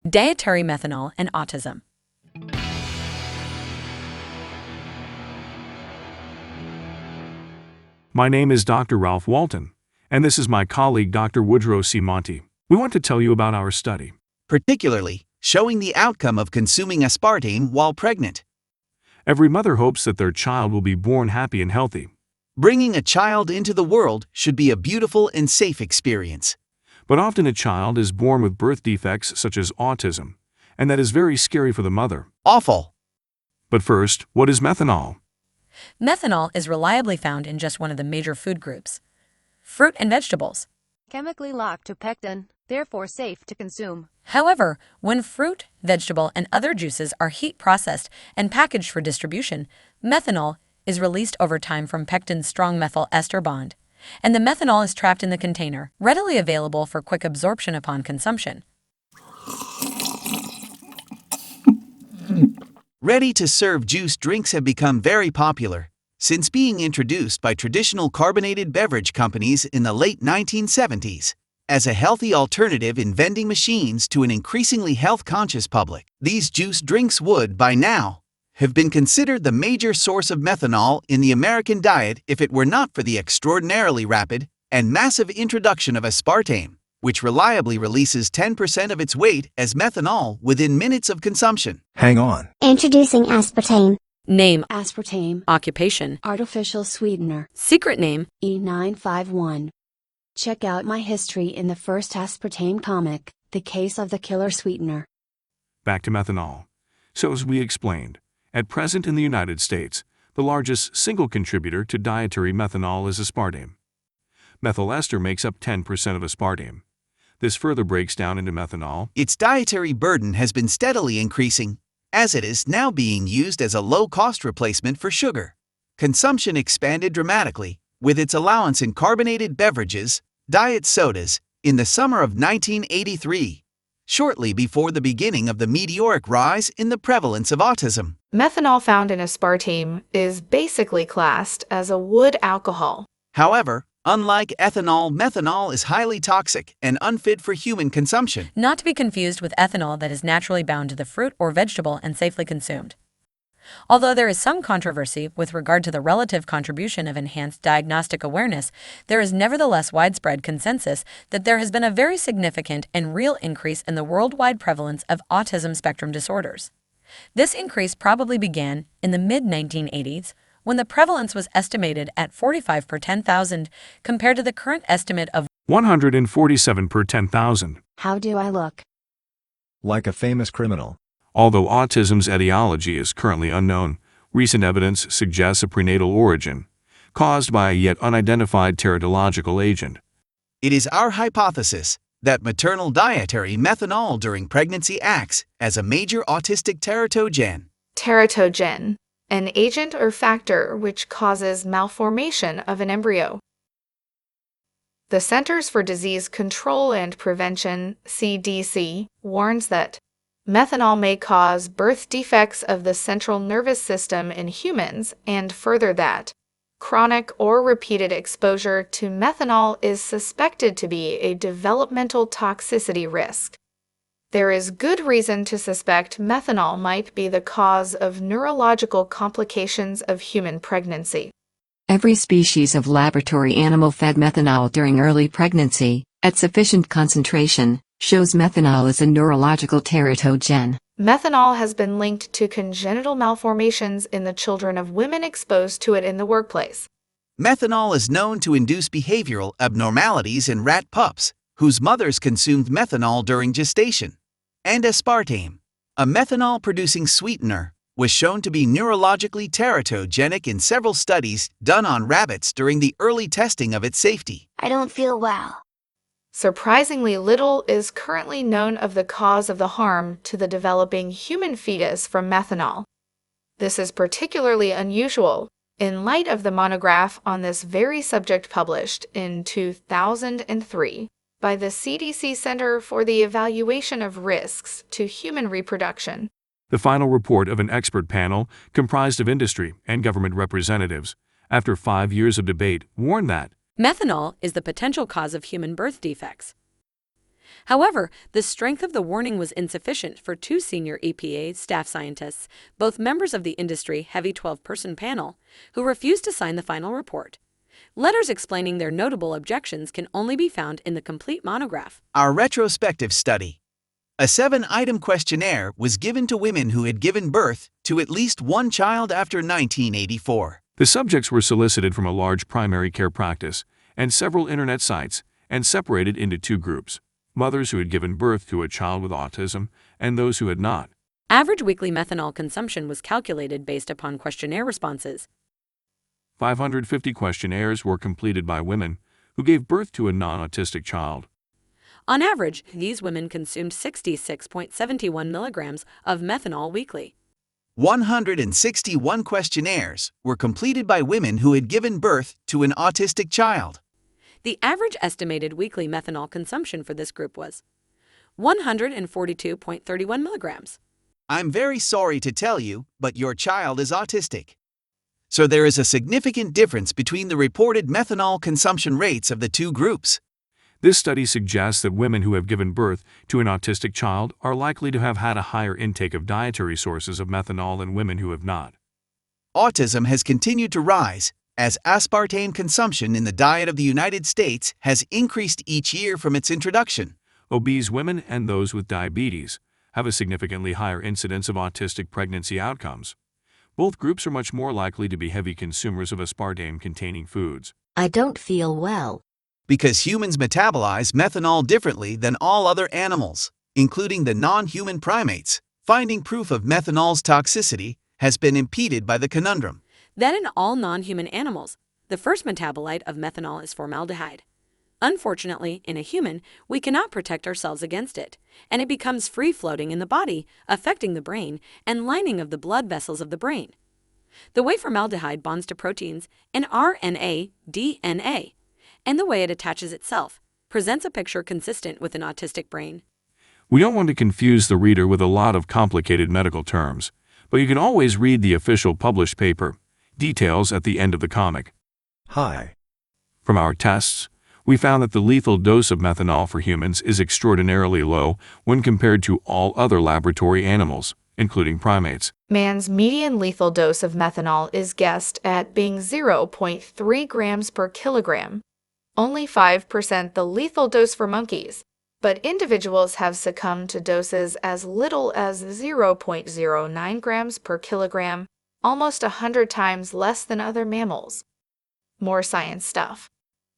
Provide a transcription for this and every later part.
Dietary Methanol and Autism. My name is Dr. Ralph Walton, and this is my colleague Dr. Woodrow C. Monte. We want to tell you about our study, particularly showing the outcome of consuming aspartame while pregnant. Every mother hopes that their child will be born happy and healthy. Bringing a child into the world should be a beautiful and safe experience. But often a child is born with birth defects such as autism, and that is very scary for the mother. Awful. But first, what is methanol? Methanol is reliably found in just one of the major food groups, fruit and vegetables. Chemically locked to pectin, therefore safe to consume. However, when fruit, vegetable, and other juices are heat processed and packaged for distribution, methanol is released over time from pectin's strong methyl ester bond, and the methanol is trapped in the container, readily available for quick absorption upon consumption. Ready-to-serve juice drinks have become very popular since being introduced by traditional carbonated beverage companies in the late 1970s. As a healthy alternative in vending machines to an increasingly health-conscious public, these juice drinks would, by now, have been considered the major source of methanol in the American diet if it were not for the extraordinarily rapid and massive introduction of aspartame, which reliably releases 10% of its weight as methanol within minutes of consumption. Hang on. Introducing aspartame. Name: Aspartame. Occupation: Artificial sweetener. Secret name: E951. Check out my history in the first aspartame comic, The Case of the Killer Sweetener. Back to methanol. So as we explained, at present in the United States, the largest single contributor to dietary methanol is aspartame. Methyl ester makes up 10% of aspartame. This further breaks down into methanol. Its dietary burden has been steadily increasing, as it is now being used as a low-cost replacement for sugar. Consumption expanded dramatically, with its allowance in carbonated beverages, diet sodas, in the summer of 1983, shortly before the beginning of the meteoric rise in the prevalence of autism. Methanol found in aspartame is basically classed as a wood alcohol. However, unlike ethanol, methanol is highly toxic and unfit for human consumption. Not to be confused with ethanol that is naturally bound to the fruit or vegetable and safely consumed. Although there is some controversy with regard to the relative contribution of enhanced diagnostic awareness, there is nevertheless widespread consensus that there has been a very significant and real increase in the worldwide prevalence of autism spectrum disorders. This increase probably began in the mid-1980s, when the prevalence was estimated at 45 per 10,000, compared to the current estimate of 147 per 10,000. How do I look? Like a famous criminal. Although autism's etiology is currently unknown, recent evidence suggests a prenatal origin, caused by a yet unidentified teratological agent. It is our hypothesis that maternal dietary methanol during pregnancy acts as a major autistic teratogen. Teratogen, an agent or factor which causes malformation of an embryo. The Centers for Disease Control and Prevention, CDC, warns that methanol may cause birth defects of the central nervous system in humans, and further that chronic or repeated exposure to methanol is suspected to be a developmental toxicity risk. There is good reason to suspect methanol might be the cause of neurological complications of human pregnancy. Every species of laboratory animal fed methanol during early pregnancy, at sufficient concentration, shows methanol is a neurological teratogen. Methanol has been linked to congenital malformations in the children of women exposed to it in the workplace. Methanol is known to induce behavioral abnormalities in rat pups, whose mothers consumed methanol during gestation. And aspartame, a methanol-producing sweetener, was shown to be neurologically teratogenic in several studies done on rabbits during the early testing of its safety. I don't feel well. Surprisingly little is currently known of the cause of the harm to the developing human fetus from methanol. This is particularly unusual in light of the monograph on this very subject published in 2003 by the CDC Center for the Evaluation of Risks to Human Reproduction. The final report of an expert panel comprised of industry and government representatives, after 5 years of debate, warned that methanol is the potential cause of human birth defects. However, the strength of the warning was insufficient for two senior EPA staff scientists, both members of the industry heavy 12-person panel, who refused to sign the final report. Letters explaining their notable objections can only be found in the complete monograph. Our retrospective study. A 7-item questionnaire was given to women who had given birth to at least one child after 1984. The subjects were solicited from a large primary care practice and several internet sites and separated into two groups: mothers who had given birth to a child with autism and those who had not. Average weekly methanol consumption was calculated based upon questionnaire responses. 550 questionnaires were completed by women who gave birth to a non-autistic child. On average, these women consumed 66.71 milligrams of methanol weekly. 161 questionnaires were completed by women who had given birth to an autistic child. The average estimated weekly methanol consumption for this group was 142.31 milligrams. I'm very sorry to tell you, but your child is autistic. So there is a significant difference between the reported methanol consumption rates of the two groups. This study suggests that women who have given birth to an autistic child are likely to have had a higher intake of dietary sources of methanol than women who have not. Autism has continued to rise, as aspartame consumption in the diet of the United States has increased each year from its introduction. Obese women and those with diabetes have a significantly higher incidence of autistic pregnancy outcomes. Both groups are much more likely to be heavy consumers of aspartame-containing foods. I don't feel well. Because humans metabolize methanol differently than all other animals, including the non-human primates, finding proof of methanol's toxicity has been impeded by the conundrum that in all non-human animals, the first metabolite of methanol is formaldehyde. Unfortunately, in a human, we cannot protect ourselves against it, and it becomes free-floating in the body, affecting the brain and lining of the blood vessels of the brain. The way formaldehyde bonds to proteins in RNA, DNA, and the way it attaches itself, presents a picture consistent with an autistic brain. We don't want to confuse the reader with a lot of complicated medical terms, but you can always read the official published paper, details at the end of the comic. Hi. From our tests, we found that the lethal dose of methanol for humans is extraordinarily low when compared to all other laboratory animals, including primates. Man's median lethal dose of methanol is guessed at being 0.3 grams per kilogram, only 5% the lethal dose for monkeys, but individuals have succumbed to doses as little as 0.09 grams per kilogram, almost 100 times less than other mammals. More science stuff.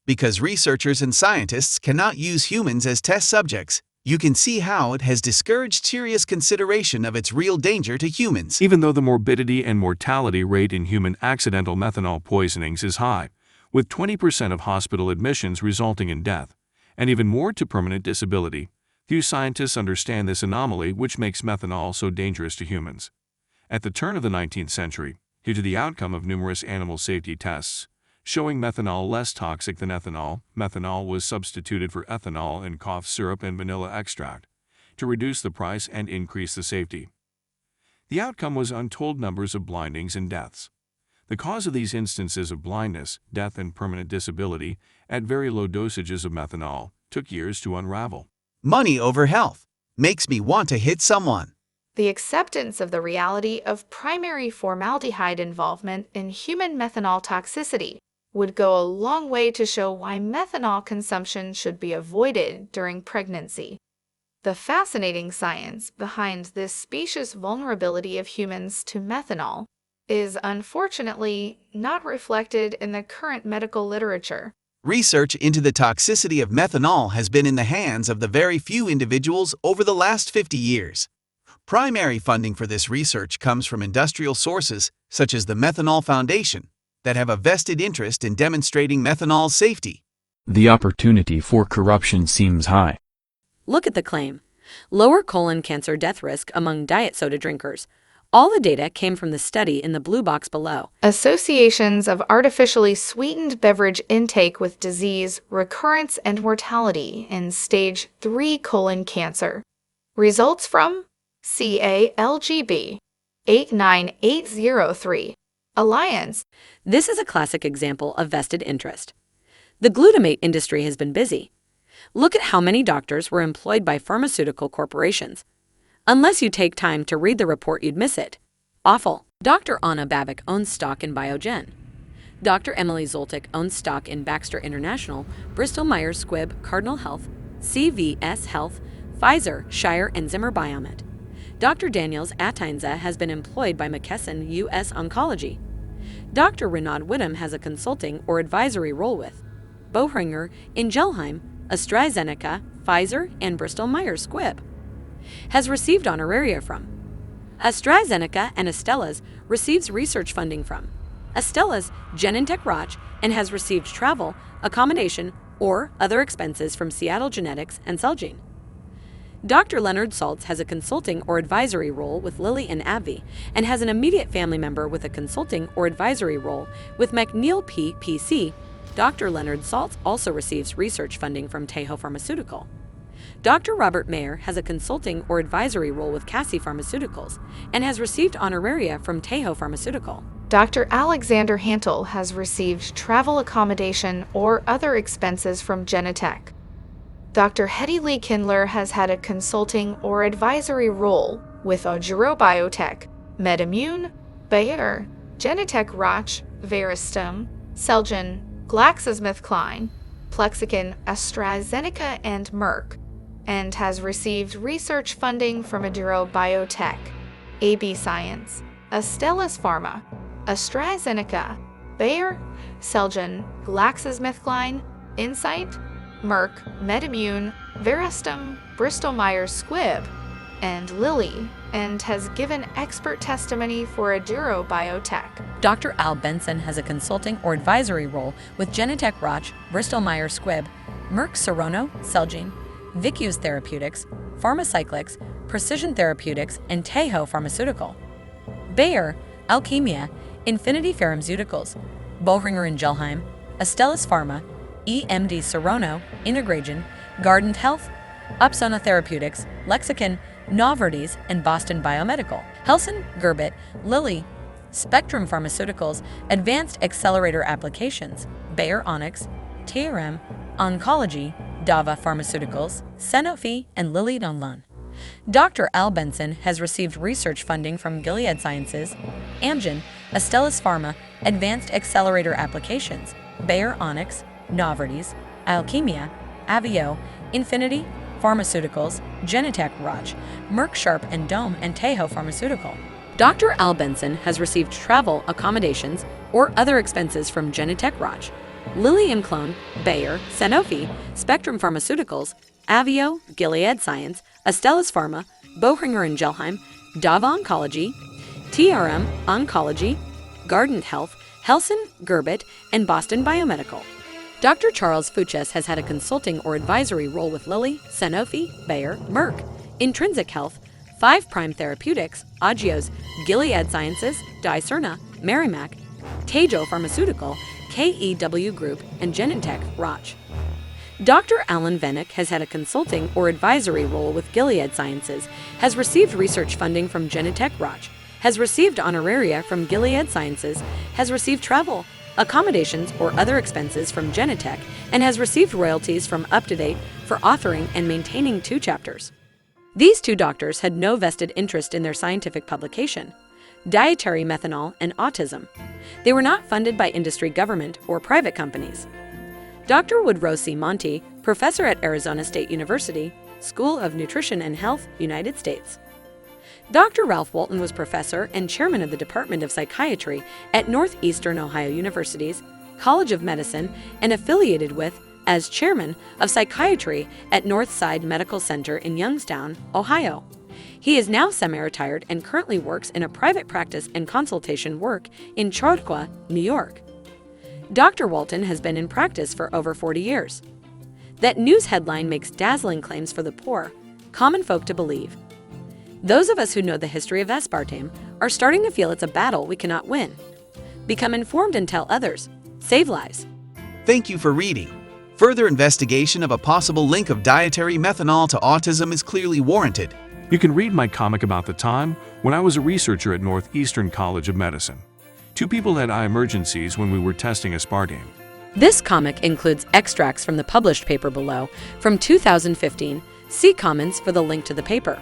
Because researchers and scientists cannot use humans as test subjects, you can see how it has discouraged serious consideration of its real danger to humans. Even though the morbidity and mortality rate in human accidental methanol poisonings is high, with 20% of hospital admissions resulting in death, and even more to permanent disability, few scientists understand this anomaly which makes methanol so dangerous to humans. At the turn of the 19th century, due to the outcome of numerous animal safety tests, showing methanol less toxic than ethanol, methanol was substituted for ethanol in cough syrup and vanilla extract to reduce the price and increase the safety. The outcome was untold numbers of blindings and deaths. The cause of these instances of blindness, death, and permanent disability at very low dosages of methanol took years to unravel. Money over health makes me want to hit someone. The acceptance of the reality of primary formaldehyde involvement in human methanol toxicity would go a long way to show why methanol consumption should be avoided during pregnancy. The fascinating science behind this specious vulnerability of humans to methanol is unfortunately not reflected in the current medical literature. Research into the toxicity of methanol has been in the hands of the very few individuals over the last 50 years. Primary funding for this research comes from industrial sources, such as the Methanol Foundation, that have a vested interest in demonstrating methanol's safety. The opportunity for corruption seems high. Look at the claim. Lower colon cancer death risk among diet soda drinkers. All the data came from the study in the blue box below. Associations of artificially sweetened beverage intake with disease, recurrence, and mortality in stage 3 colon cancer. Results from CALGB 89803. Alliance. This is a classic example of vested interest. The glutamate industry has been busy. Look at how many doctors were employed by pharmaceutical corporations. Unless you take time to read the report, you'd miss it. Awful. Dr. Anna Babic owns stock in Biogen. Dr. Emily Zoltik owns stock in Baxter International, Bristol Myers Squibb, Cardinal Health, CVS Health, Pfizer, Shire, and Zimmer Biomet. Dr. Daniels Atinza has been employed by McKesson U.S. Oncology. Dr. Renaud Whittam has a consulting or advisory role with Boehringer Ingelheim, AstraZeneca, Pfizer, and Bristol Myers Squibb. Has received honoraria from AstraZeneca, and Astellas receives research funding from Astellas, Genentech Roche, and has received travel, accommodation, or other expenses from Seattle Genetics and Celgene. Dr. Leonard Saltz has a consulting or advisory role with Lilly and AbbVie, and has an immediate family member with a consulting or advisory role with McNeil P.C. Dr. Leonard Saltz also receives research funding from Taiho Pharmaceutical. Dr. Robert Mayer has a consulting or advisory role with Cassie Pharmaceuticals and has received honoraria from Taiho Pharmaceutical. Dr. Alexander Hantel has received travel accommodation or other expenses from Genentech. Dr. Hetty Lee Kindler has had a consulting or advisory role with Oguro Biotech, MedImmune, Bayer, Genentech Roche, Veristem, Celgene, GlaxoSmithKline, Plexicon, AstraZeneca, and Merck, and has received research funding from Aduro Biotech, AB Science, Astellas Pharma, AstraZeneca, Bayer, Celgene, GlaxoSmithKline, Incyte, Merck, MedImmune, Veristem, Bristol Myers Squibb, and Lilly, and has given expert testimony for Aduro Biotech. Dr. Al Benson has a consulting or advisory role with Genentech Roche, Bristol Myers Squibb, Merck Serono, Celgene, Vicuse Therapeutics, Pharmacyclics, Precision Therapeutics, and Taiho Pharmaceutical. Bayer, Alchemia, Infinity Pharmaceuticals, Boehringer Ingelheim, Astellas Pharma, EMD Serono, Integragen, Guardant Health, Opsona Therapeutics, Lexicon, Novartis, and Boston Biomedical. Helsinn, Gerbit, Lilly, Spectrum Pharmaceuticals, Advanced Accelerator Applications, Bayer Onyx, TRM, Oncology, Dava Pharmaceuticals, Sanofi, and Lilly Donlun. Dr. Al Benson has received research funding from Gilead Sciences, Amgen, Astellas Pharma, Advanced Accelerator Applications, Bayer Onyx, Novartis, Alchemia, Avio, Infinity, Pharmaceuticals, Genentech Roche, Merck Sharp and Dome, and Taiho Pharmaceutical. Dr. Al Benson has received travel, accommodations, or other expenses from Genentech Roche, Lilly and Clone, Bayer, Sanofi, Spectrum Pharmaceuticals, Avio, Gilead Science, Astellas Pharma, Boehringer Ingelheim, Dava Oncology, TRM Oncology, Guardant Health, Helsinn, Gerbit, and Boston Biomedical. Dr. Charles Fuches has had a consulting or advisory role with Lilly, Sanofi, Bayer, Merck, Intrinsic Health, 5 Prime Therapeutics, Agios, Gilead Sciences, Dicerna, Merrimack, Taiho Pharmaceutical, KEW Group, and Genentech Roche. Dr. Alan Venick has had a consulting or advisory role with Gilead Sciences, has received research funding from Genentech Roche, has received honoraria from Gilead Sciences, has received travel, accommodations, or other expenses from Genentech, and has received royalties from UpToDate for authoring and maintaining 2 chapters. These 2 doctors had no vested interest in their scientific publication, Dietary Methanol and Autism. They were not funded by industry, government, or private companies. Dr. Woodrow C. Monte, professor at Arizona State University, School of Nutrition and Health, United States. Dr. Ralph Walton was professor and chairman of the Department of Psychiatry at Northeastern Ohio University's College of Medicine and affiliated with, as chairman of psychiatry at Northside Medical Center in Youngstown, Ohio. He is now semi-retired and currently works in a private practice and consultation work in Chautauqua, New York. Dr. Walton has been in practice for over 40 years. That news headline makes dazzling claims for the poor, common folk to believe. Those of us who know the history of aspartame are starting to feel it's a battle we cannot win. Become informed and tell others. Save lives. Thank you for reading. Further investigation of a possible link of dietary methanol to autism is clearly warranted. You can read my comic about the time when I was a researcher at Northeastern College of Medicine. 2 people had eye emergencies when we were testing aspartame. This comic includes extracts from the published paper below from 2015. See comments for the link to the paper.